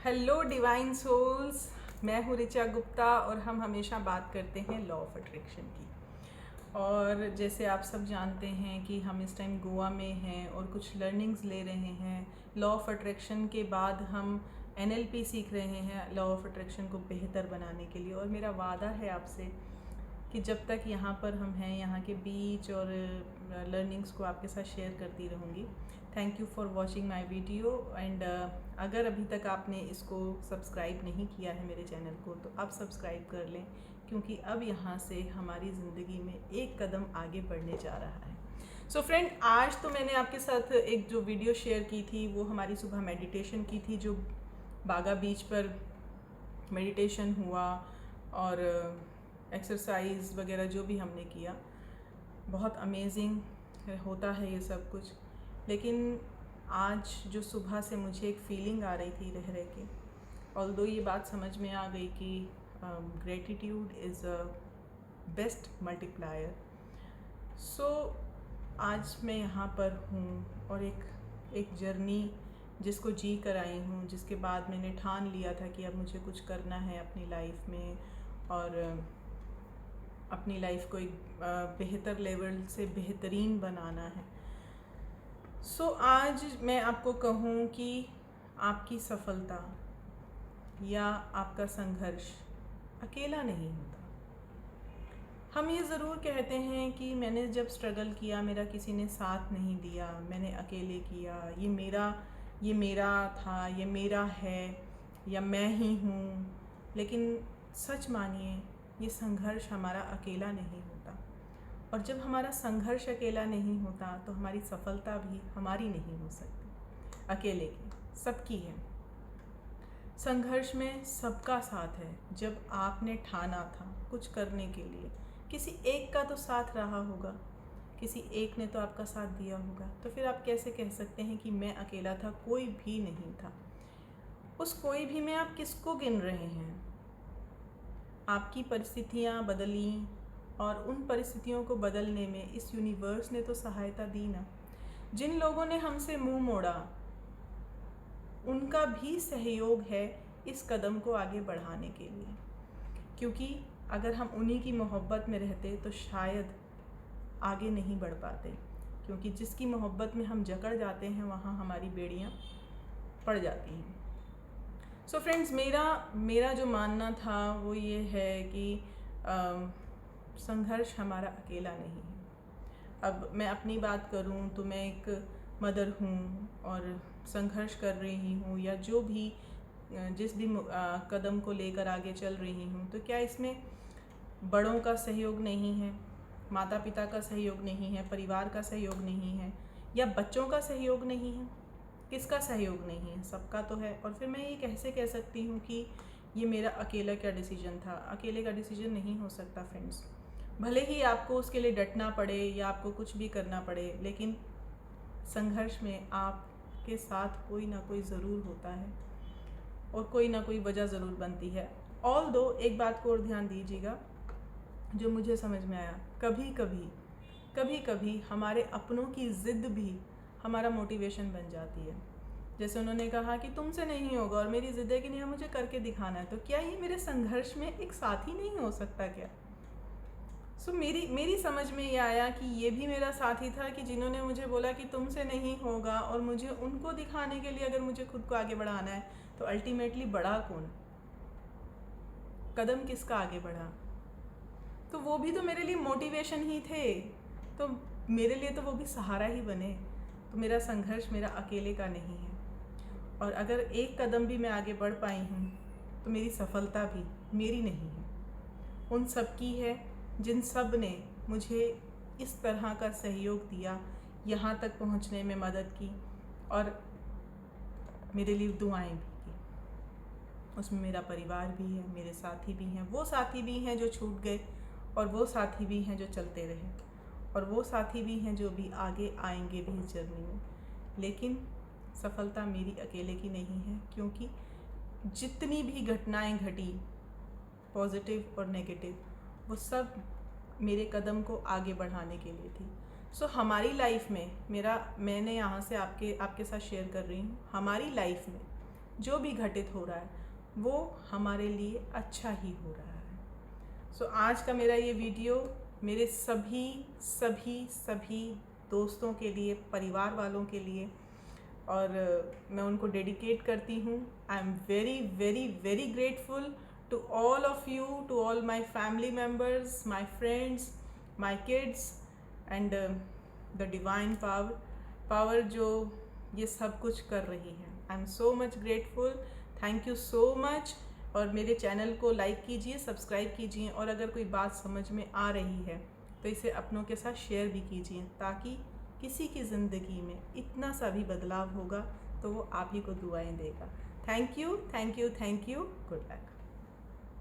Hello divine souls, मैं हूँ ऋचा गुप्ता और हम हमेशा बात करते हैं लॉ ऑफ अट्रैक्शन की। और जैसे आप सब जानते हैं कि हम इस टाइम गोवा में हैं और कुछ लर्निंग्स ले रहे हैं। लॉ ऑफ अट्रैक्शन के बाद हम एनएलपी सीख रहे हैं लॉ ऑफ अट्रैक्शन को बेहतर बनाने के लिए। और मेरा वादा है आपसे कि जब तक यहाँ पर हम हैं, यहाँ के बीच और लर्निंग्स को आपके साथ शेयर करती रहूँगी। Thank you for watching my video and अगर अभी तक आपने इसको सब्सक्राइब नहीं किया है मेरे चैनल को, तो आप सब्सक्राइब कर लें, क्योंकि अब यहाँ से हमारी ज़िंदगी में एक कदम आगे बढ़ने जा रहा है। सो फ्रेंड, आज तो मैंने आपके साथ एक जो वीडियो शेयर की थी वो हमारी सुबह मेडिटेशन की थी, जो बागा बीच पर मेडिटेशन हुआ और एक्सरसाइज वगैरह जो भी हमने किया। बहुत अमेजिंग होता है ये सब कुछ। लेकिन आज जो सुबह से मुझे एक फीलिंग आ रही थी रह रह के, ऑल्दो ये बात समझ में आ गई कि gratitude is a best multiplier. So आज मैं यहाँ पर हूँ और एक जर्नी जिसको जी कर आई हूँ, जिसके बाद मैंने ठान लिया था कि अब मुझे कुछ करना है अपनी लाइफ में और अपनी लाइफ को एक बेहतर लेवल से बेहतरीन बनाना है। सो आज मैं आपको कहूँ कि आपकी सफलता या आपका संघर्ष अकेला नहीं होता। हम ये ज़रूर कहते हैं कि मैंने जब स्ट्रगल किया मेरा किसी ने साथ नहीं दिया, मैंने अकेले किया, ये मेरा था, ये मेरा है, या मैं ही हूँ। लेकिन सच मानिए, ये संघर्ष हमारा अकेला नहीं होता। और जब हमारा संघर्ष अकेला नहीं होता तो हमारी सफलता भी हमारी नहीं हो सकती, अकेले की, सबकी है। संघर्ष में सबका साथ है। जब आपने ठाना था कुछ करने के लिए, किसी एक का तो साथ रहा होगा, किसी एक ने तो आपका साथ दिया होगा। तो फिर आप कैसे कह सकते हैं कि मैं अकेला था, कोई भी नहीं था? उस कोई भी में आप किसको गिन रहे हैं? आपकी परिस्थितियाँ बदली और उन परिस्थितियों को बदलने में इस यूनिवर्स ने तो सहायता दी ना। जिन लोगों ने हमसे मुंह मोड़ा, उनका भी सहयोग है इस कदम को आगे बढ़ाने के लिए। क्योंकि अगर हम उन्हीं की मोहब्बत में रहते तो शायद आगे नहीं बढ़ पाते। क्योंकि जिसकी मोहब्बत में हम जकड़ जाते हैं, वहाँ हमारी बेड़ियाँ पड़ जाती हैं। सो फ्रेंड्स, मेरा जो मानना था वो ये है कि संघर्ष हमारा अकेला नहीं है। अब मैं अपनी बात करूं तो मैं एक मदर हूं और संघर्ष कर रही हूं, या जो भी जिस भी कदम को लेकर आगे चल रही हूं, तो क्या इसमें बड़ों का सहयोग नहीं है, माता पिता का सहयोग नहीं है, परिवार का सहयोग नहीं है, या बच्चों का सहयोग नहीं है? किसका सहयोग नहीं है? सबका तो है। और फिर मैं ये कैसे कह सकती हूँ कि ये मेरा अकेला क्या डिसीजन था? अकेले का डिसीजन नहीं हो सकता फ्रेंड्स। भले ही आपको उसके लिए डटना पड़े या आपको कुछ भी करना पड़े, लेकिन संघर्ष में आपके साथ कोई ना कोई ज़रूर होता है और कोई ना कोई वजह ज़रूर बनती है। ऑल्दो एक बात को और ध्यान दीजिएगा, जो मुझे समझ में आया, कभी कभी हमारे अपनों की ज़िद भी हमारा मोटिवेशन बन जाती है। जैसे उन्होंने कहा कि तुमसे नहीं होगा और मेरी ज़िद है कि नहीं, मुझे करके दिखाना है। तो क्या ये मेरे संघर्ष में एक साथी नहीं हो सकता क्या? सो मेरी समझ में ये आया कि ये भी मेरा साथी था, कि जिन्होंने मुझे बोला कि तुमसे नहीं होगा, और मुझे उनको दिखाने के लिए अगर मुझे खुद को आगे बढ़ाना है, तो अल्टीमेटली बढ़ा कौन? कदम किसका आगे बढ़ा? तो वो भी तो मेरे लिए मोटिवेशन ही थे। तो मेरे लिए तो वो भी सहारा ही बने। तो मेरा संघर्ष मेरा अकेले का नहीं है। और अगर एक कदम भी मैं आगे बढ़ पाई हूँ, तो मेरी सफलता भी मेरी नहीं है, उन सब की है, जिन सब ने मुझे इस तरह का सहयोग दिया, यहाँ तक पहुँचने में मदद की और मेरे लिए दुआएं भी की। उसमें मेरा परिवार भी है, मेरे साथी भी हैं, वो साथी भी हैं जो छूट गए, और वो साथी भी हैं जो चलते रहे, और वो साथी भी हैं जो भी आगे आएंगे भी इस जर्नी में। लेकिन सफलता मेरी अकेले की नहीं है, क्योंकि जितनी भी घटनाएं घटी, पॉजिटिव और नेगेटिव, वो सब मेरे कदम को आगे बढ़ाने के लिए थी। सो हमारी लाइफ में मैंने यहाँ से आपके साथ शेयर कर रही हूँ, हमारी लाइफ में जो भी घटित हो रहा है वो हमारे लिए अच्छा ही हो रहा है। सो आज का मेरा ये वीडियो मेरे सभी सभी सभी दोस्तों के लिए, परिवार वालों के लिए, और मैं उनको डेडिकेट करती हूँ। I am very very very grateful to all of you, to all my family members, my friends, my kids and the divine power जो ये सब कुछ कर रही है। I am so much grateful, thank you so much. और मेरे channel को लाइक कीजिए, सब्सक्राइब कीजिए, और अगर कोई बात समझ में आ रही है तो इसे अपनों के साथ शेयर भी कीजिए, ताकि किसी की ज़िंदगी में इतना सा भी बदलाव होगा तो वो आप ही को दुआएं देगा। Thank you, thank you, thank you. Good luck.